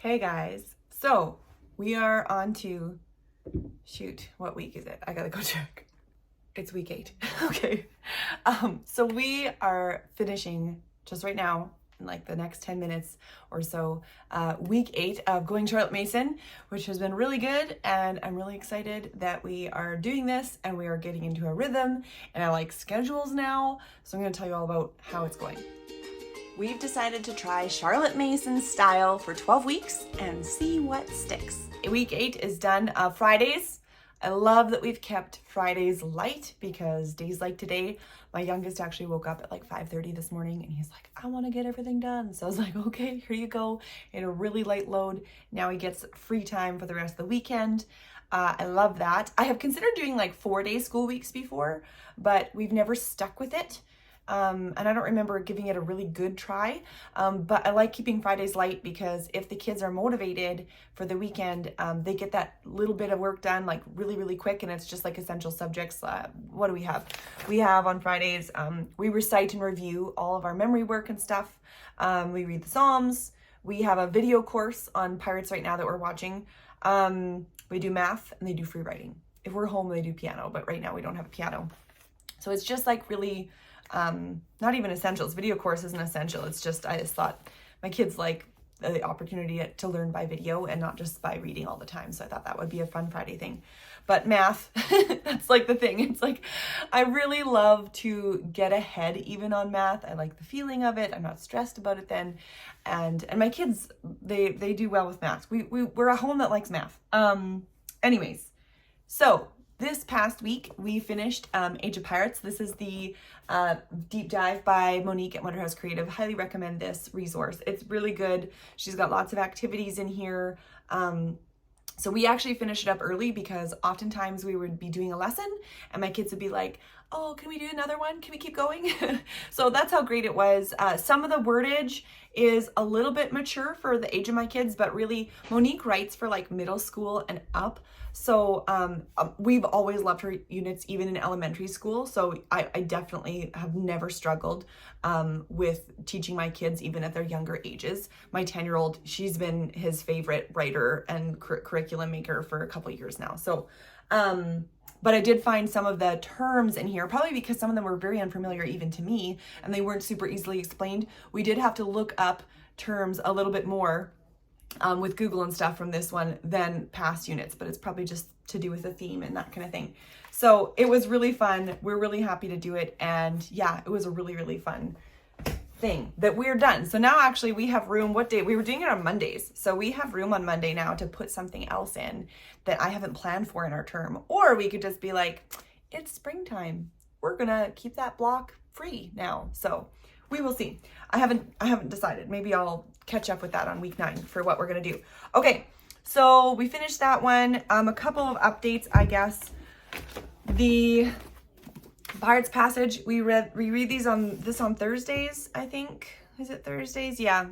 Hey guys, so we are on to, shoot, what week is it? I gotta go check. It's week 8. Okay. So we are finishing just right now in like the next 10 minutes or so, week 8 of Going Charlotte Mason, which has been really good. And I'm really excited that we are doing this and we are getting into a rhythm, and I like schedules now. So I'm going to tell you all about how it's going. We've decided to try Charlotte Mason style for 12 weeks and see what sticks. Week 8 is done Fridays. I love that we've kept Fridays light because days like today, my youngest actually woke up at like 5:30 this morning and he's like, I want to get everything done. So I was like, okay, here you go. He had a really light load. Now he gets free time for the rest of the weekend. I love that. I have considered doing like 4-day school weeks before, but we've never stuck with it. And I don't remember giving it a really good try, but I like keeping Fridays light because if the kids are motivated for the weekend, they get that little bit of work done like really, really quick, and it's just like essential subjects. What do we have? We have on Fridays, we recite and review all of our memory work and stuff. We read the Psalms. We have a video course on Pirates right now that we're watching. We do math and they do free writing. If we're home, they do piano, but right now we don't have a piano. So it's just like really not even essentials. Video course isn't essential. It's just, I just thought my kids like the opportunity to learn by video and not just by reading all the time. So I thought that would be a fun Friday thing. But math, that's like the thing. It's like, I really love to get ahead even on math. I like the feeling of it. I'm not stressed about it then. And my kids, they do well with math. We're a home that likes math. Anyways, so this past week, we finished Age of Pirates. This is the deep dive by Monique at Wonderhouse Creative. Highly recommend this resource. It's really good. She's got lots of activities in here. So we actually finished it up early because oftentimes we would be doing a lesson and my kids would be like, oh, can we do another one? Can we keep going? So that's how great it was. Some of the wordage is a little bit mature for the age of my kids, but really Monique writes for like middle school and up. So we've always loved her units, even in elementary school. So I definitely have never struggled with teaching my kids, even at their younger ages. My 10-year-old, she's been his favorite writer and curriculum maker for a couple years now. So, but I did find some of the terms in here, probably because some of them were very unfamiliar even to me, and they weren't super easily explained. We did have to look up terms a little bit more with Google and stuff from this one than past units, but it's probably just to do with the theme and that kind of thing. So it was really fun. We're really happy to do it. And yeah, it was a really, really fun thing that we're done. So now actually we have room. What day? We were doing it on Mondays. So we have room on Monday now to put something else in that I haven't planned for in our term. Or we could just be like, it's springtime. We're going to keep that block free now. So we will see. I haven't decided. Maybe I'll catch up with that on week 9 for what we're going to do. Okay. So we finished that one. A couple of updates, I guess. The Pirates Passage, we read these on Thursdays, I think. Is it Thursdays? Yeah.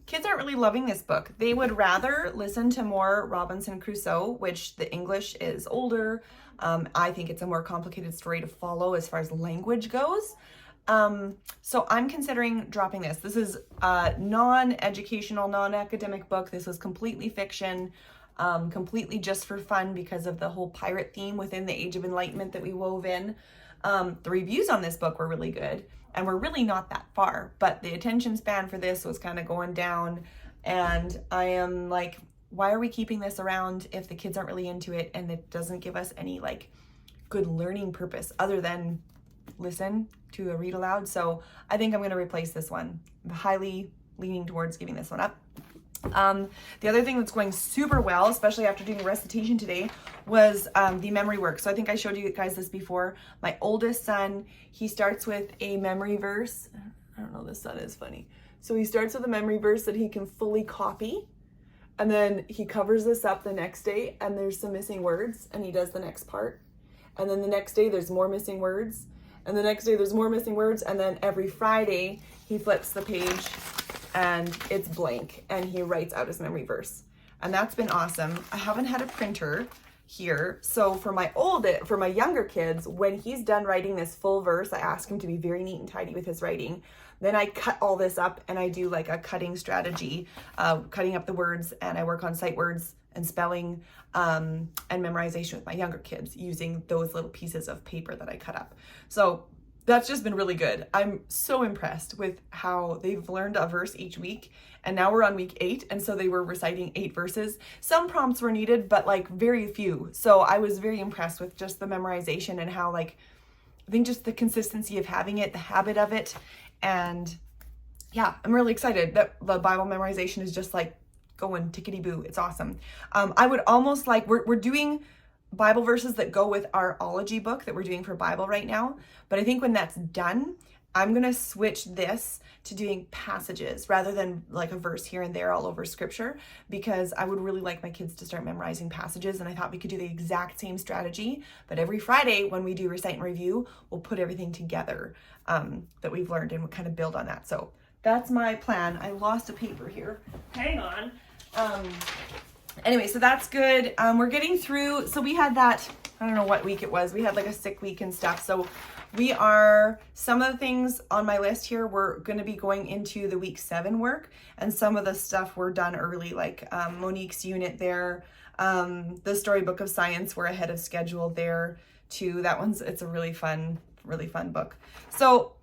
Kids aren't really loving this book. They would rather listen to more Robinson Crusoe, which the English is older. I think it's a more complicated story to follow as far as language goes. So I'm considering dropping this. This is a non-educational, non-academic book. This was completely fiction, completely just for fun because of the whole pirate theme within the Age of Enlightenment that we wove in. The reviews on this book were really good, and we're really not that far, but the attention span for this was kind of going down, and I am like, why are we keeping this around if the kids aren't really into it and it doesn't give us any like good learning purpose other than listen to a read aloud? So I think I'm going to replace this one. I'm highly leaning towards giving this one up. The other thing that's going super well, especially after doing a recitation today, was the memory work. So I think I showed you guys this before. My oldest son, he starts with a memory verse. I don't know, this son is funny. So he starts with a memory verse that he can fully copy, and then he covers this up the next day and there's some missing words and he does the next part. And then the next day there's more missing words. And the next day there's more missing words. And then every Friday he flips the page and it's blank and he writes out his memory verse. And that's been awesome. I haven't had a printer here. So for my younger kids, when he's done writing this full verse, I ask him to be very neat and tidy with his writing. Then I cut all this up and I do like a cutting strategy, cutting up the words, and I work on sight words and spelling and memorization with my younger kids using those little pieces of paper that I cut up. So that's just been really good. I'm so impressed with how they've learned a verse each week. And now we're on week 8. And so they were reciting 8 verses. Some prompts were needed, but like very few. So I was very impressed with just the memorization and how like, I think just the consistency of having it, the habit of it. And yeah, I'm really excited that the Bible memorization is just like going tickety-boo. It's awesome. I would almost like, we're doing Bible verses that go with our ology book that we're doing for Bible right now. But I think when that's done, I'm going to switch this to doing passages rather than like a verse here and there all over scripture, because I would really like my kids to start memorizing passages. And I thought we could do the exact same strategy, but every Friday when we do recite and review, we'll put everything together that we've learned and we'll kind of build on that. So that's my plan. I lost a paper here. Hang on. Anyway, so that's good. We're getting through. So we had that, I don't know what week it was. We had like a sick week and stuff. So we are, some of the things on my list here, we're going to be going into the week 7 work, and some of the stuff we're done early, like Monique's unit there. The Storybook of Science, we're ahead of schedule there too. That one's, it's a really fun book. So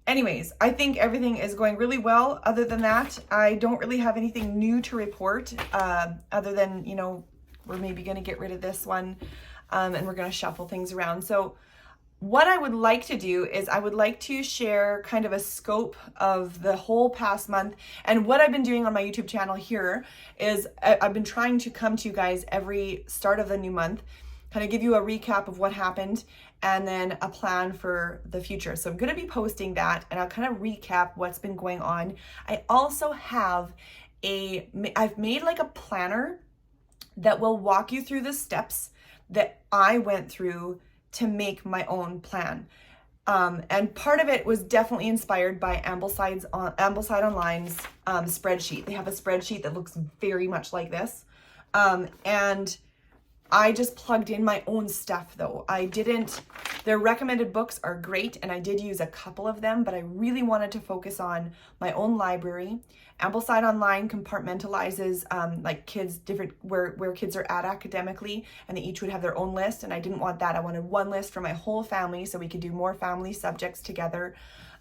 anyways, I think everything is going really well. Other than that, I don't really have anything new to report, other than, you know, we're maybe going to get rid of this one, and we're going to shuffle things around. So what I would like to do is I would like to share kind of a scope of the whole past month. And what I've been doing on my YouTube channel here is I've been trying to come to you guys every start of the new month, kind of give you a recap of what happened and then a plan for the future. So I'm going to be posting that and I'll kind of recap what's been going on. I also have I've made like a planner that will walk you through the steps that I went through to make my own plan. And part of it was definitely inspired by Ambleside Online's spreadsheet. They have a spreadsheet that looks very much like this. And I just plugged in my own stuff though. Their recommended books are great and I did use a couple of them, but I really wanted to focus on my own library. Ambleside Online compartmentalizes like kids, where kids are at academically, and they each would have their own list, and I didn't want that. I wanted one list for my whole family so we could do more family subjects together.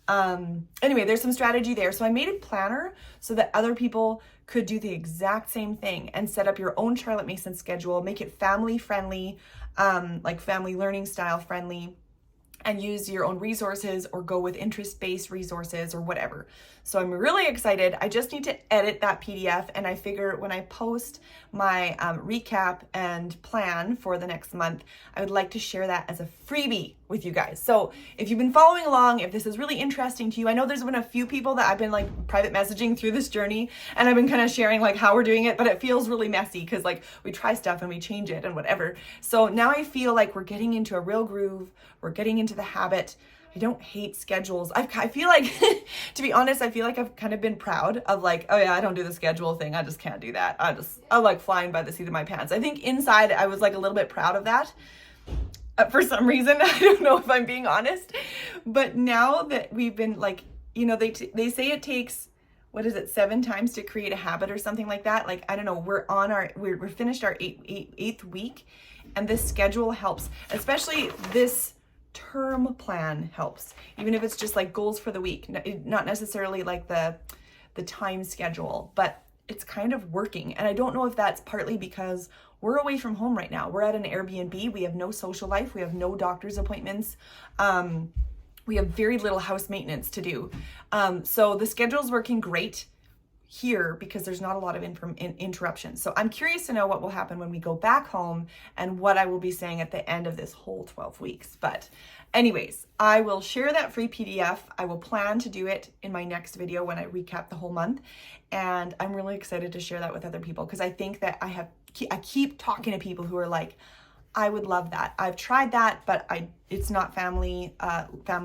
Anyway, there's some strategy there. So I made a planner so that other people could do the exact same thing and set up your own Charlotte Mason schedule, make it family friendly, like family learning style friendly, and use your own resources or go with interest-based resources or whatever. So I'm really excited. I just need to edit that PDF, and I figure when I post my recap and plan for the next month, I would like to share that as a freebie with you guys. So if you've been following along, if this is really interesting to you, I know there's been a few people that I've been like private messaging through this journey, and I've been kind of sharing like how we're doing it, but it feels really messy because like we try stuff and we change it and whatever. So now I feel like we're getting into a real groove. We're getting into the habit. I don't hate schedules. I feel like, to be honest, I feel like I've kind of been proud of like, oh yeah, I don't do the schedule thing. I just can't do that. I'm like flying by the seat of my pants. I think inside I was like a little bit proud of that. For some reason, I don't know if I'm being honest, but now that we've been like, you know, they say it takes, what is it, 7 times to create a habit or something like that. Like, I don't know, we're finished our eighth week, and this schedule helps, especially this term plan helps, even if it's just like goals for the week, not necessarily like the time schedule, but it's kind of working. And I don't know if that's partly because we're away from home right now. We're at an Airbnb. We have no social life. We have no doctor's appointments. We have very little house maintenance to do. So the schedule's working great here because there's not a lot of interruptions. So I'm curious to know what will happen when we go back home and what I will be saying at the end of this whole 12 weeks. But anyways, I will share that free PDF. I will plan to do it in my next video when I recap the whole month. And I'm really excited to share that with other people because I think that I keep talking to people who are like, I would love that. I've tried that, but it's not family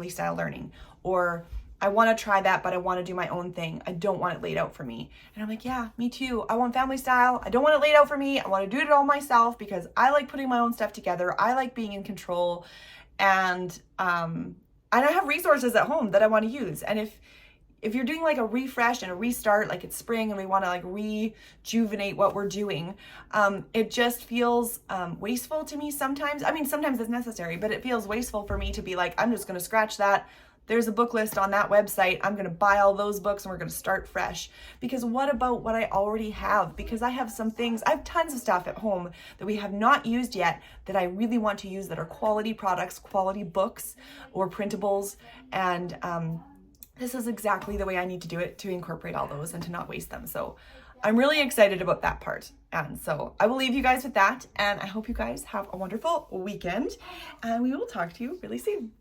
style learning. Or I want to try that, but I want to do my own thing. I don't want it laid out for me. And I'm like, yeah, me too. I want family style. I don't want it laid out for me. I want to do it all myself because I like putting my own stuff together. I like being in control. And I have resources at home that I want to use. And if if you're doing like a refresh and a restart, like it's spring and we want to like rejuvenate what we're doing, it just feels wasteful to me sometimes. I mean, sometimes it's necessary, but it feels wasteful for me to be like, I'm just going to scratch that. There's a book list on that website. I'm going to buy all those books and we're going to start fresh. Because what about what I already have? Because I have some things, I have tons of stuff at home that we have not used yet that I really want to use, that are quality products, quality books or printables. And this is exactly the way I need to do it, to incorporate all those and to not waste them. So I'm really excited about that part. And so I will leave you guys with that. And I hope you guys have a wonderful weekend. And we will talk to you really soon.